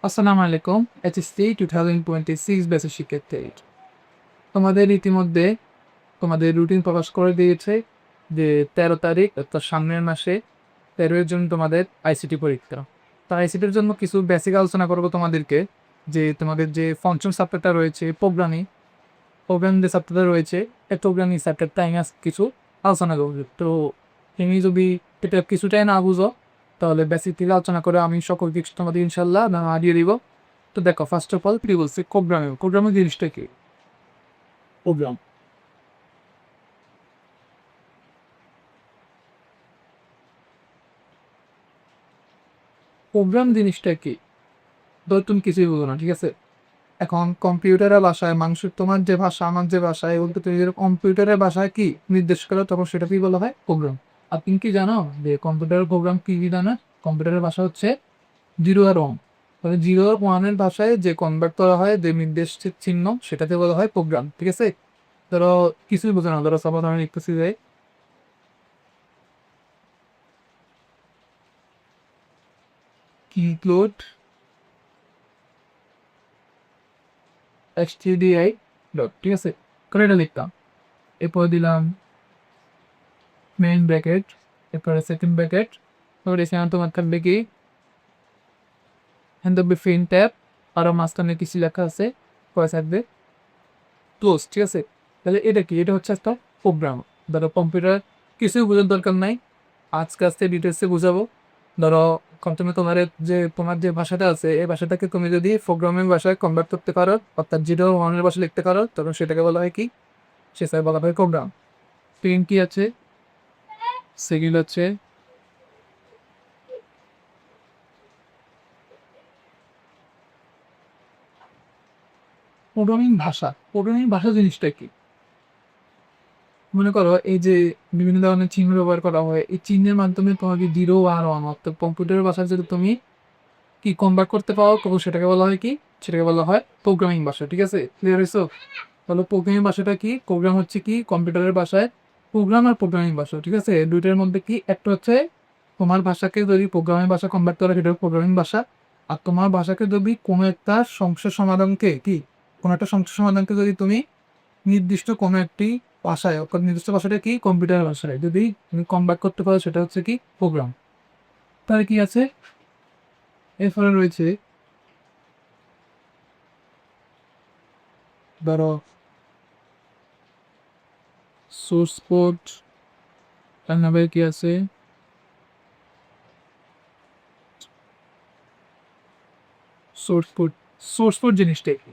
আসসালামু আলাইকুম। এইচএসসি 2026 ব্যাচের শিক্ষার্থী। তোমাদের ইতিমধ্যে তোমাদের রুটিন প্রকাশ করে দিয়েছে যে ১৩ তারিখ অর্থাৎ সামনের মাসে ১৩ এর জন্য তোমাদের আইসিটি পরীক্ষা। তো আইসিটির জন্য কিছু বেসিক আলোচনা করব তোমাদেরকে, যে তোমাদের যে পঞ্চম সাবজেক্টটা রয়েছে প্রোগ্রাম যে সাবজেক্টটা রয়েছে এই প্রোগ্রামিং সাবজেক্টটা আমি আজ কিছু আলোচনা করব। তো তুমি যদি এটা কিছুটাই না বুঝো তাহলে বেসিক থেকে আলোচনা করে আমি সকল কিছু তোমাদের ইনশাল্লাহ দিয়ে দিব। তো দেখো, ফার্স্ট অফ অল প্রি বলছি প্রোগ্রামিং জিনিসটা কি? প্রোগ্রাম প্রোগ্রাম জিনিসটা কি? ধর তুমি কিছুই বুঝো না, ঠিক আছে? এখন কম্পিউটারের ভাষায় তোমার যে ভাষা আমার যে ভাষা, এগুলো তুমি যদি কম্পিউটারের ভাষায় কি নির্দেশ করো তখন সেটা কি বলা হয়? প্রোগ্রাম। আর তুমি কি জানো যে কম্পিউটারের প্রোগ্রাম কি কি জানো? কম্পিউটারের ভাষা হচ্ছে জিরো আর ওয়ান। মানে জিরো আর ওয়ানের ভাষায় যে কনভার্ট করা হয়, যে নির্দেশ চিহ্ন, সেটাতে বলা হয় প্রোগ্রাম, ঠিক আছে? ধরো কিছুই বোঝো না, ধরো সাপোজ আমি লিখতেছি যে ইনক্লুড stdio ডট, ঠিক আছে? করে এটা লিখতাম, এরপর দিলাম মেইন ব্র্যাকেট, এরপরে সেকেন্ড ব্র্যাকেট, তারপরে এখানে তোমার থাকবে কি, এখানে থাকবে ফিন ট্যাব, আরও মাঝখানে কিছু লেখা আছে, পরে থাকবে ক্লোজ, ঠিক আছে? তাহলে এটা কি? এটা হচ্ছে একটা প্রোগ্রাম। ধরো কম্পিউটার কিছুই বোঝার দরকার নাই, আজকে আজকে ডিটেলসে বুঝাবো। ধরো তুমি তোমার যে ভাষাটা আছে এই ভাষাটাকে তুমি যদি প্রোগ্রামিং ভাষায় কনভার্ট করতে পারো, অর্থাৎ জিরো ওয়ানের ভাষা লিখতে পারো, তখন সেটাকে বলা হয় কি? সেটাকে বলা হয় প্রোগ্রাম। তিন কি আছে? সেকেন্ড হচ্ছে প্রোগ্রামিং ভাষা জিনিসটা কি? মনে করো এই যে বিভিন্ন ধরনের চিহ্ন ব্যবহার করা হয়, এই চিহ্নের মাধ্যমে তোমাকে জিরো আর ওয়ান, অর্থাৎ কম্পিউটারের ভাষায় যদি তুমি কি কনভার্ট করতে পারো তখন সেটাকে বলা হয় কি? সেটাকে বলা হয় প্রোগ্রামিং ভাষা, ঠিক আছে? ক্লিয়ার হয়েছো? তাহলে প্রোগ্রামিং ভাষাটা কি? প্রোগ্রাম হচ্ছে কি কম্পিউটারের ভাষায় প্রোগ্রাম আর প্রোগ্রামিং ভাষা, ঠিক আছে? দুইটার মধ্যে কি একটা হচ্ছে তোমার ভাষাকে যদি প্রোগ্রামিং ভাষা কনভার্ট করে সেটা প্রোগ্রামিং ভাষা, আর তোমার ভাষাকে যদি কোনো একটা সমস্যা সমাধানকে কি কোনো একটা সমস্যা সমাধানকে যদি তুমি নির্দিষ্ট কোনো একটি ভাষায়, অর্থাৎ নির্দিষ্ট ভাষাটা কি কম্পিউটার ভাষায় যদি তুমি কনভার্ট করতে পারো সেটা হচ্ছে কি প্রোগ্রাম। তাহলে কি আছে? এরপরে রয়েছে ধরো সোর্স কোড, তার নামে কি আছে সোর্স কোড। সোর্স কোড জিনিসটা কি?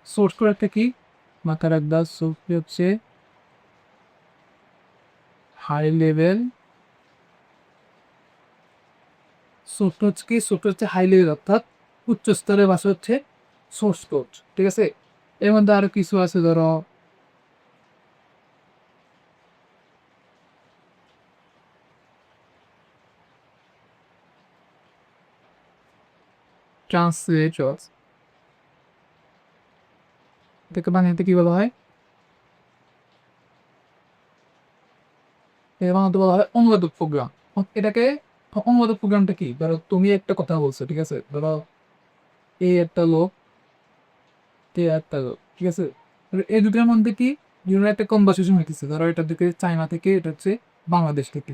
সোর্স কোড একটা কি মাথায় রাখবা, সোর্স হচ্ছে হাই লেভেল, সোর্স হচ্ছে হাই লেভেল অর্থাৎ উচ্চ স্তরের ভাষা হচ্ছে সোর্স কোড, ঠিক আছে? এর মধ্যে আরো কিছু আছে, ধরো ট্রান্সলেটর, এটাকে বাংলাতে কি বলা হয়? এর বাংলাতে বলা হয় অনুবাদক প্রোগ্রাম। এটাকে অনুবাদক প্রোগ্রামটা কি? ধরো তুমি একটা কথা বলছো, ঠিক আছে? ধরো এ একটা লোক, তে একটা লোক, ঠিক আছে? এই দুটোর মধ্যে কি একটা কনভারসেশন হইতেছে, ধরো এটা দিকে চায়না থেকে, এটা হচ্ছে বাংলাদেশ থেকে।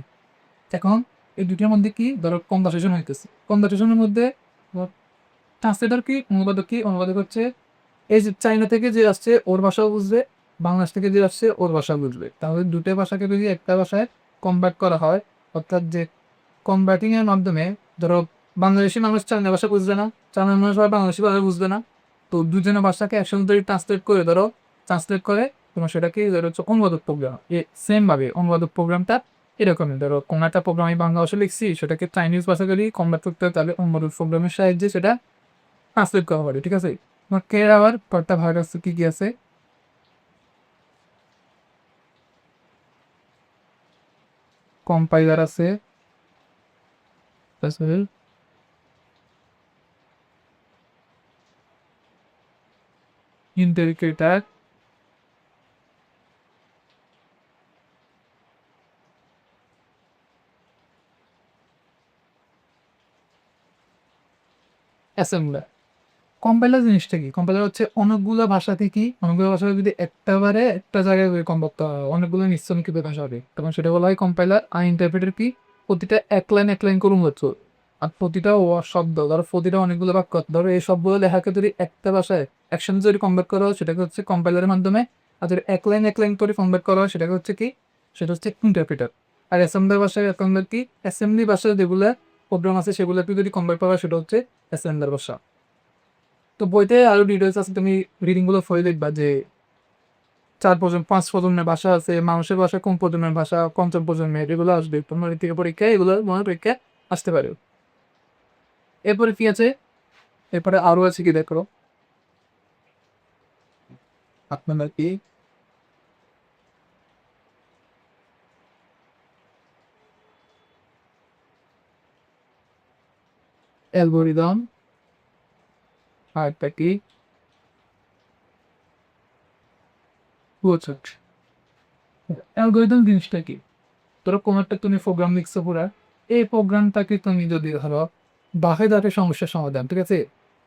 এখন এই দুটোর মধ্যে কি ধরো কনভারসেশন হইতেছে, কনভারসেশনের মধ্যে ট্রান্সলেটর কি, অনুবাদক কি? অনুবাদক হচ্ছে এই যে চাইনা থেকে যে আসছে ওর ভাষাও বুঝবে, বাংলাদেশ থেকে যে আসছে ওর ভাষা বুঝবে। তাহলে দুটো ভাষাকে যদি একটা ভাষায় কনভার্ট করা হয়, অর্থাৎ যে কনভার্টিং এর মাধ্যমে, ধরো বাংলাদেশি মানুষ চাইনা ভাষা বুঝবে না, চাইনা মানুষ আবার বাংলাদেশি ভাষা বুঝবে না, তো দুজনের ভাষাকে একসঙ্গে যদি ট্রান্সলেট করে তোমার সেটাকে ধরো হচ্ছে অনুবাদক প্রোগ্রাম। সেম ভাবে অনুবাদক প্রোগ্রামটা এরকমই, ধরো কোনো একটা প্রোগ্রাম আমি বাংলা ভাষা লিখছি, সেটাকে চাইনিজ ভাষা যদি কনভার্ট করতে হয় তাহলে অনুবাদক প্রোগ্রামের সাহায্যে সেটা ট্রান্সলেট করা হবে, ঠিক আছে? তোমার কের আবার কয়েকটা ভাগ আছে, কি কি আছে? কম্পাইলার আছে, তারপরে ইন্টারপ্রেটার, অ্যাসেম্বলার। কম্পাইলার জিনিসটা কি? কম্পাইলার হচ্ছে অনেকগুলো ভাষা থেকে অনেকগুলো ভাষা যদি একটাবারে একটা জায়গায় কনভার্ট করা হয়, অনেকগুলো নিঃসঙ্গিত ভাষা হবে, তখন সেটা বলা হয় কম্পাইলার। আর ইন্টারপ্রেটার কি? প্রতিটা এক লাইন করে হচ্ছে, আর প্রতিটা শব্দ ধরো, প্রতিটা অনেকগুলো বাক্য, ধরো এই সবগুলো লেখাকে যদি একটা ভাষায় একসাথে যদি কনভার্ট করা হয় সেটাকে হচ্ছে কম্পাইলারের মাধ্যমে। আর যদি এক লাইন করে কনভার্ট করা হয় সেটাকে হচ্ছে কি? সেটা হচ্ছে ইন্টারপ্রেটার। আর অ্যাসেম্বলার ভাষায় কনভার্ট কি? অ্যাসেম্বলি ভাষায় যেগুলো প্রোগ্রাম আছে সেগুলোকে যদি কনভার্ট করা হয় সেটা হচ্ছে অ্যাসেম্বলার ভাষা। তো বইতে আরো ডিটেলস আছে, তুমি রিডিং গুলো পড়ে দেখবা যে 4 প্রজন্ম 5 প্রজন্মের ভাষা আছে, মানুষের ভাষা কোন প্রজন্মের ভাষা, পঞ্চম প্রজন্মের, এগুলো আসবে তোমার থেকে পরীক্ষায়, এগুলো মনে পরীক্ষায় আসতে পারে। এরপরে কি আছে? এরপরে আরো আছে কি দেখো, আপনার কি অ্যালগোরিদম, আর একটা কি ফ্লোচার্ট। অ্যালগোরিদম জিনিসটা কি? ধরো কোনো একটা তুমি প্রোগ্রাম লিখছো পুরা, এই প্রোগ্রামটাকে তুমি যদি ধরো ধাপে ধাপে সমস্যার সমাধান, ঠিক আছে,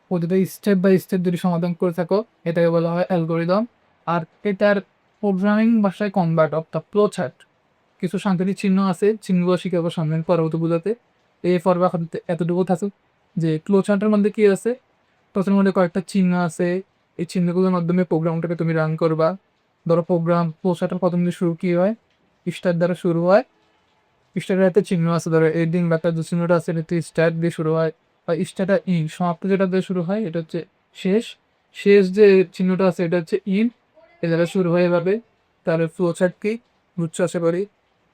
প্রতিটা স্টেপ বাই স্টেপ যদি সমাধান করে থাকো, এটাকে বলা হয় অ্যালগোরিদম। আর এটার প্রোগ্রামিং ভাষায় convert of the flow chart. কিছু সাংকেতিক চিহ্ন আছে, চিহ্নগুলো শিখাবো সামনের পরবর্তীগুলোতে। এই পর্বে এখন এতটুকু থাকুক যে ফ্লো চার্টের মধ্যে কি আছে। প্রথমের মধ্যে কয়েকটা চিহ্ন আছে, এই চিহ্নগুলোর মাধ্যমে প্রোগ্রামটাকে তুমি রান করবা। ধরো প্রোগ্রাম ফ্লো চার্টের প্রথম দিয়ে শুরু কি হয়? স্টার দ্বারা শুরু হয়। স্টারের একটা চিহ্ন আছে, ধরো এই দিন বার্তার যে চিহ্নটা আছে এটা স্টার্ট দিয়ে শুরু হয়, বা স্টারটা ইন, সমাপ্ত যেটা দিয়ে শুরু হয় এটা হচ্ছে শেষ। শেষ যে চিহ্নটা আছে এটা হচ্ছে ইন, এ দ্বারা শুরু হয় এভাবে। তাহলে ফ্লো চার্ট কি বুঝছো আশা করি।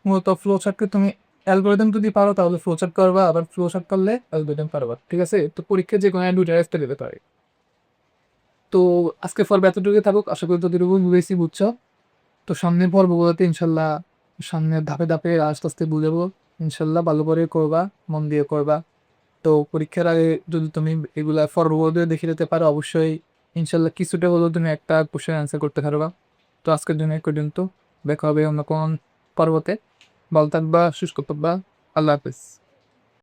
মূলত ফ্লো চার্টকে তুমি অ্যালগোরিদম যদি পারো তাহলে ফ্লো চার্ট করবা, আবার ফ্লো চার্ট করলে অ্যালগোরিদম পারবা, ঠিক আছে। তো পরীক্ষা যে কোনো দুইটা একটা দিতে পারে। তো আজকে পর্ব এতটুকু থাকুক, আশা করি ততটুকু বুঝেছি, বুঝছো। তো সামনের পর্বগুলোতে ইনশাল্লাহ সামনে ধাপে ধাপে আস্তে আস্তে বুঝাবো। ইনশাল্লাহ ভালো করে করবা, মন দিয়ে করবা। তো পরীক্ষার আগে যদি তুমি এগুলা পর্বগুলো দেখে যেতে পারো, অবশ্যই ইনশাল্লাহ কিছুটা হলেও তুমি একটা কোশ্চেন অ্যান্সার করতে পারবা। তো আজকের জন্য এই পর্যন্ত, দেখা হবে অন্য কোন পর্বতে। ভালো থাকবা, সুস্থ থাকবা। আল্লাহ হাফেজ।